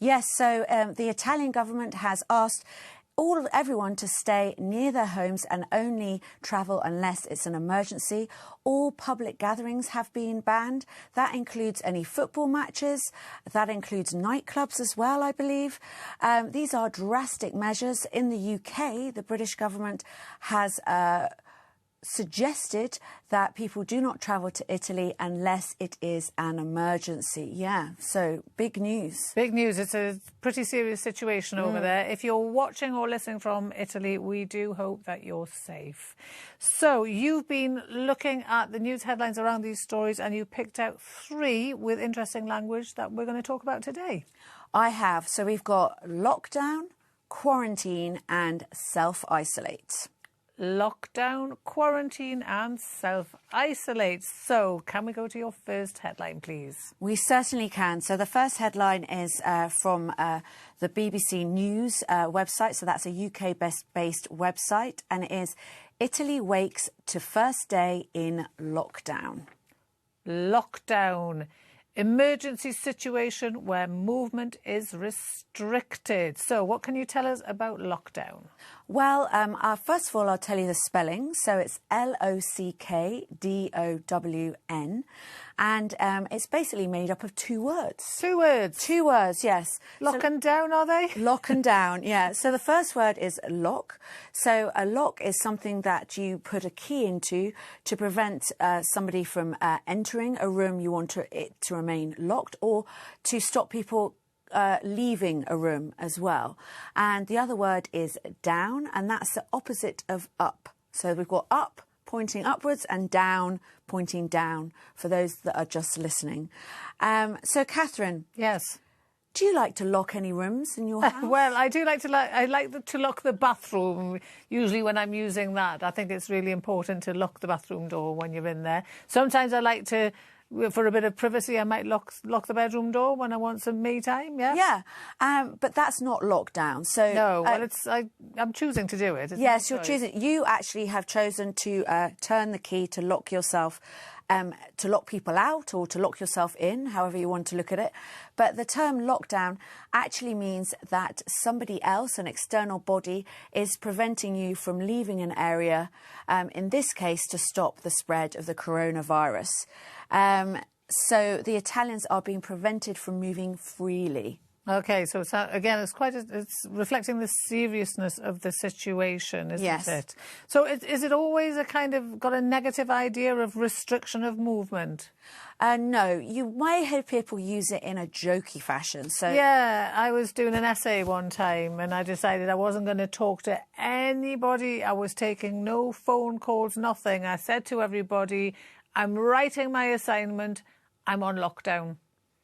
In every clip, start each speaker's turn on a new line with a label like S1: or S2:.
S1: Yes, so the Italian government has asked everyone to stay near their homes and only travel unless it's an emergency. All public gatherings have been banned. That includes any football matches. That includes nightclubs as well, I believe. These are drastic measures. In the UK, the British government has suggested that people do not travel to Italy unless it is an emergency. Yeah, so big news.
S2: Big news. It's a pretty serious situation over there. If you're watching or listening from Italy, we do hope that you're safe. So you've been looking at the news headlines around these stories and you picked out 3 with interesting language that we're going to talk about today.
S1: I have. So we've got lockdown, quarantine and self-isolate.
S2: Lockdown, quarantine and self-isolate. So can we go to your first headline, please?
S1: We certainly can. So the first headline is from the BBC News website. So that's a UK-based website. And it is, Italy wakes to first day in lockdown.
S2: Lockdown. Emergency situation where movement is restricted. So what can you tell us about lockdown?
S1: Well, first of all, I'll tell you the spelling. So it's Lockdown. And it's basically made up of 2 words.
S2: 2 words?
S1: 2 words, yes.
S2: Lock and down, are they?
S1: Lock and down, yeah. So the first word is lock. So a lock is something that you put a key into to prevent somebody from entering a room. You want it to remain locked, or to stop people leaving a room as well. And the other word is down, and that's the opposite of up. So we've got up pointing upwards and down pointing down for those that are just listening. So Catherine.
S2: Yes.
S1: Do you like to lock any rooms in your house?
S2: Well, I do like to lock the bathroom. Usually when I'm using that, I think it's really important to lock the bathroom door when you're in there. Sometimes I like to, for a bit of privacy, I might lock the bedroom door when I want some me time. Yeah.
S1: Yeah, but that's not lockdown. So
S2: no, well, I'm choosing to do it.
S1: Yes, you're choosing. You actually have chosen to turn the key to lock yourself. To lock people out or to lock yourself in, however you want to look at it. But the term lockdown actually means that somebody else, an external body, is preventing you from leaving an area, in this case, to stop the spread of the coronavirus. So the Italians are being prevented from moving freely.
S2: OK, so again, it's reflecting the seriousness of the situation, isn't it? So is it always got a negative idea of restriction of movement?
S1: No, you may hear people use it in a jokey fashion. So
S2: yeah, I was doing an essay one time and I decided I wasn't going to talk to anybody. I was taking no phone calls, nothing. I said to everybody, I'm writing my assignment, I'm on lockdown.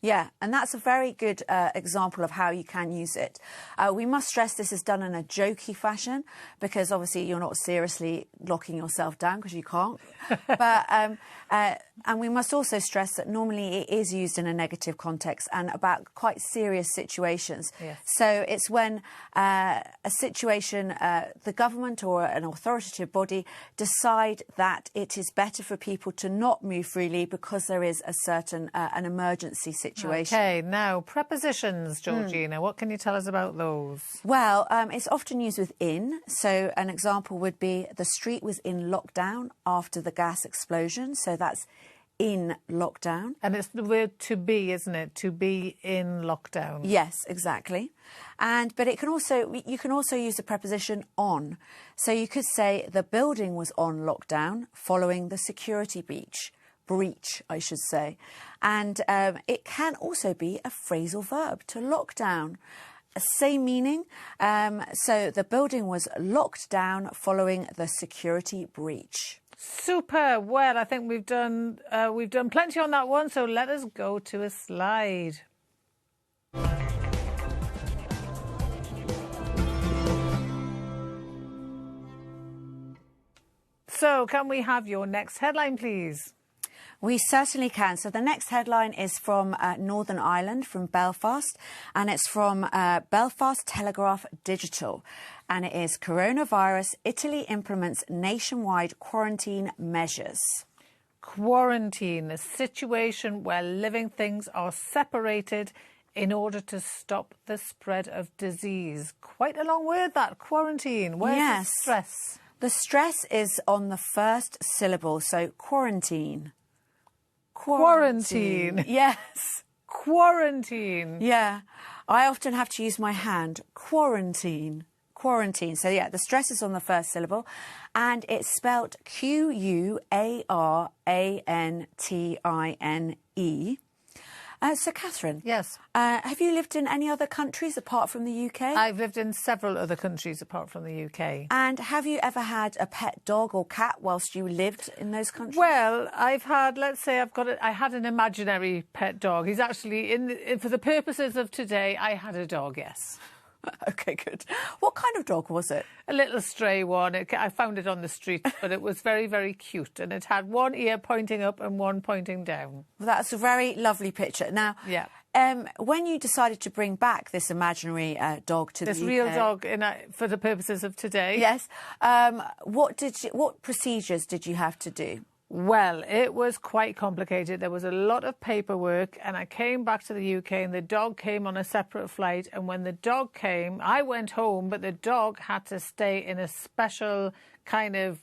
S1: Yeah, and that's a very good example of how you can use it. We must stress this is done in a jokey fashion because obviously you're not seriously locking yourself down because you can't. But and we must also stress that normally it is used in a negative context and about quite serious situations.
S2: Yes.
S1: So it's when a situation, the government or an authoritative body decide that it is better for people to not move freely because there is a certain an emergency situation.
S2: OK, now prepositions, Georgina, what can you tell us about those?
S1: Well, it's often used with in. So an example would be the street was in lockdown after the gas explosion. So that's in lockdown.
S2: And it's the word to be, isn't it? To be in lockdown.
S1: Yes, exactly. But you can also use the preposition on. So you could say the building was on lockdown following the security breach, I should say. And it can also be a phrasal verb, to lock down. Same meaning. So the building was locked down following the security breach.
S2: Super. Well, I think we've done plenty on that one. So let us go to a slide. So can we have your next headline, please?
S1: We certainly can. So the next headline is from Northern Ireland, from Belfast, and it's from Belfast Telegraph Digital. And it is coronavirus, Italy implements nationwide quarantine measures.
S2: Quarantine, a situation where living things are separated in order to stop the spread of disease. Quite a long word, that, quarantine. Where's
S1: Yes.
S2: the stress?
S1: The stress is on the first syllable, so quarantine.
S2: Quarantine.
S1: Yes.
S2: Quarantine.
S1: Yeah. I often have to use my hand. Quarantine. Quarantine. So, yeah, the stress is on the first syllable. And it's spelt Quarantine. So, Catherine.
S2: Yes.
S1: Have you lived in any other countries apart from the UK?
S2: I've lived in several other countries apart from the UK.
S1: And have you ever had a pet dog or cat whilst you lived in those countries?
S2: Well, I've had, let's say I had an imaginary pet dog. He's actually, for the purposes of today, I had a dog, yes.
S1: Okay, good. What kind of dog was it?
S2: A little stray one. I found it on the street, but it was very, very cute. And it had one ear pointing up and one pointing down.
S1: Well, that's a very lovely picture. Now,
S2: yeah.
S1: When you decided to bring back this imaginary dog to
S2: this
S1: the
S2: real
S1: UK,
S2: dog for the purposes of today.
S1: Yes. What procedures did you have to do?
S2: Well, it was quite complicated. There was a lot of paperwork, and I came back to the UK and the dog came on a separate flight. And when the dog came, I went home, but the dog had to stay in a special kind of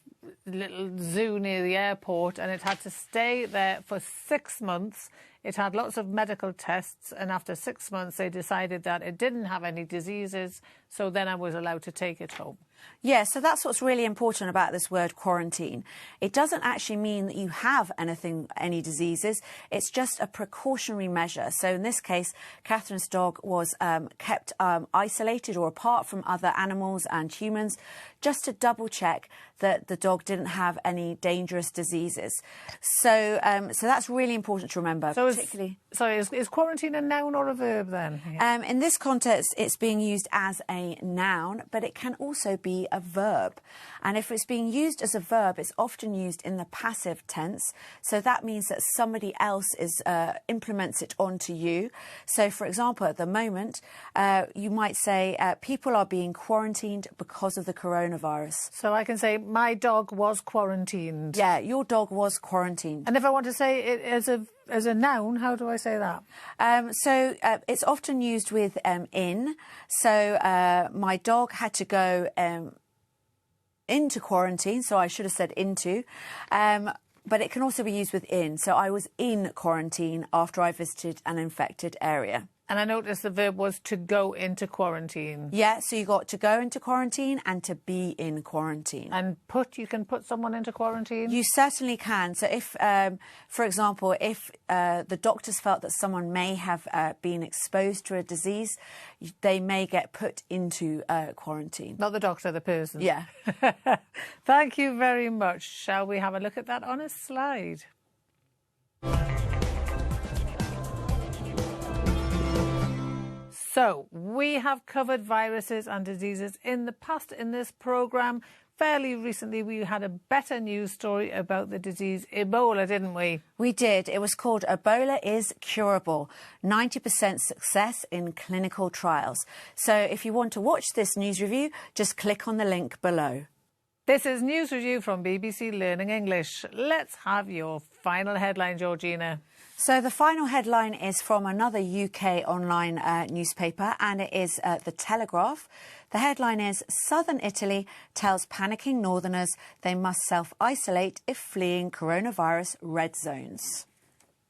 S2: little zoo near the airport, and it had to stay there for 6 months. It had lots of medical tests, and after 6 months they decided that it didn't have any diseases, so then I was allowed to take it home.
S1: Yeah, so that's what's really important about this word quarantine. It doesn't actually mean that you have any diseases. It's just a precautionary measure. So in this case, Catherine's dog was kept isolated or apart from other animals and humans, just to double check that the dog didn't have any dangerous diseases. So that's really important to remember.
S2: So
S1: particularly.
S2: Is quarantine a noun or a verb then? Yeah.
S1: In this context, it's being used as a noun, but it can also be a verb. And if it's being used as a verb, it's often used in the passive tense. So that means that somebody else implements it onto you. So, for example, at the moment, you might say people are being quarantined because of the coronavirus.
S2: So I can say my dog was quarantined.
S1: Yeah, your dog was quarantined.
S2: And if I want to say it as a noun, how do I say that?
S1: It's often used with in. So my dog had to go into quarantine. So I should have said into. But it can also be used with in. So I was in quarantine after I visited an infected area.
S2: And I noticed the verb was to go into quarantine.
S1: Yeah, so you got to go into quarantine and to be in quarantine.
S2: And you can put someone into quarantine?
S1: You certainly can. So if, for example, if the doctors felt that someone may have been exposed to a disease, they may get put into quarantine.
S2: Not the doctor, the person.
S1: Yeah.
S2: Thank you very much. Shall we have a look at that on a slide? So, we have covered viruses and diseases in the past in this programme. Fairly recently, we had a better news story about the disease Ebola, didn't we?
S1: We did. It was called Ebola is Curable, 90% success in clinical trials. So if you want to watch this news review, just click on the link below.
S2: This is News Review from BBC Learning English. Let's have your final headline, Georgina.
S1: So the final headline is from another UK online newspaper, and it is The Telegraph. The headline is, Southern Italy tells panicking northerners they must self-isolate if fleeing coronavirus red zones.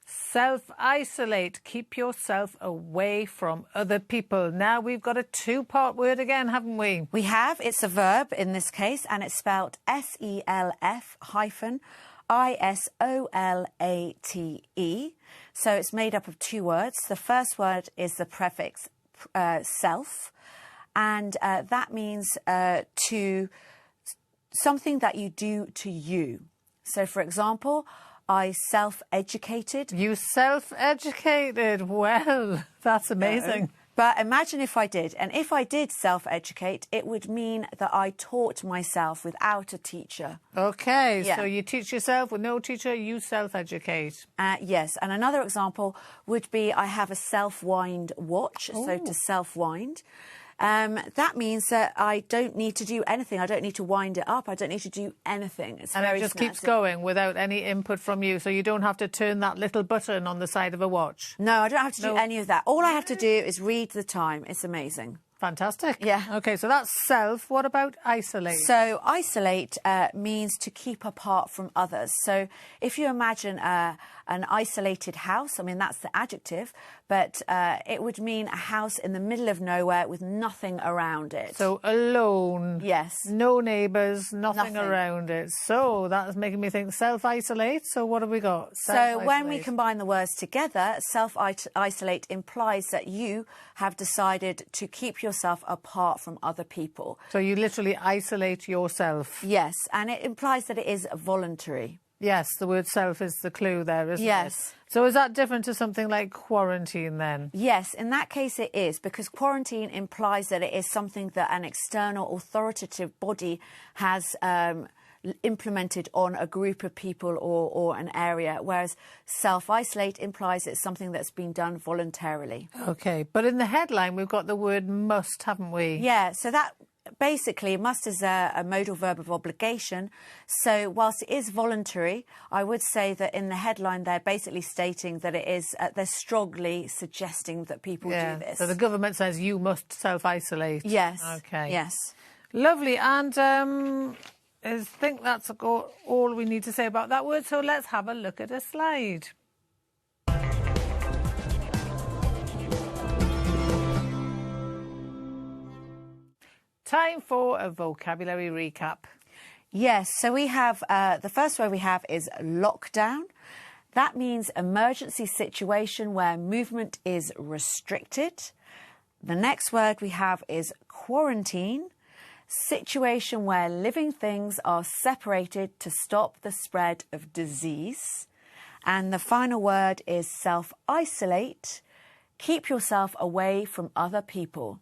S2: Self-isolate. Keep yourself away from other people. Now we've got a two-part word again, haven't we?
S1: We have. It's a verb in this case, and it's spelled SELF-ISOLATE. So it's made up of two words. The first word is the prefix self, and that means to something that you do to you. So, for example, I self-educated.
S2: You self-educated? Well, that's amazing.
S1: But imagine if I did. And if I did self-educate, it would mean that I taught myself without a teacher.
S2: OK,
S1: Yeah.
S2: So you teach yourself with no teacher, you self-educate.
S1: Yes. And another example would be I have a self-wind watch, so to self-wind. that means that I don't need to do anything. I don't need to wind it up. I don't need to do anything. It's
S2: and
S1: very
S2: it just keeps
S1: snazzy.
S2: going without any input from you, so you don't have to turn that little button on the side of a watch.
S1: No, I don't have to do any of that. All I have to do is read the time. It's amazing.
S2: Fantastic.
S1: Yeah.
S2: Okay, so that's self. What about isolate?
S1: So isolate means to keep apart from others. So if you imagine an isolated house, I mean, that's the adjective, but it would mean a house in the middle of nowhere with nothing around it.
S2: So alone.
S1: Yes.
S2: No neighbours, nothing
S1: Nothing.
S2: around it. So that's making me think self-isolate. So what have we got?
S1: So when we combine the words together, self-isolate implies that you have decided to keep yourself apart from other people.
S2: So you literally isolate yourself.
S1: Yes, and it implies that it is voluntary.
S2: Yes, the word self is the clue there, isn't it?
S1: Yes.
S2: So is that different to something like quarantine then?
S1: Yes, in that case it is, because quarantine implies that it is something that an external authoritative body has implemented on a group of people or an area, whereas self-isolate implies it's something that's been done voluntarily.
S2: Okay, but in the headline we've got the word must, haven't we?
S1: Yeah, so that basically must is a modal verb of obligation. So whilst it is voluntary, I would say that in the headline they're basically stating that it is, they're strongly suggesting that people do this.
S2: So the government says you must self-isolate.
S1: Yes.
S2: Okay.
S1: Yes.
S2: Lovely. And I think that's all we need to say about that word. So let's have a look at a slide. Time for a vocabulary recap.
S1: Yes, so we have, the first word we have is lockdown. That means emergency situation where movement is restricted. The next word we have is quarantine. Situation where living things are separated to stop the spread of disease. And the final word is self-isolate. Keep yourself away from other people.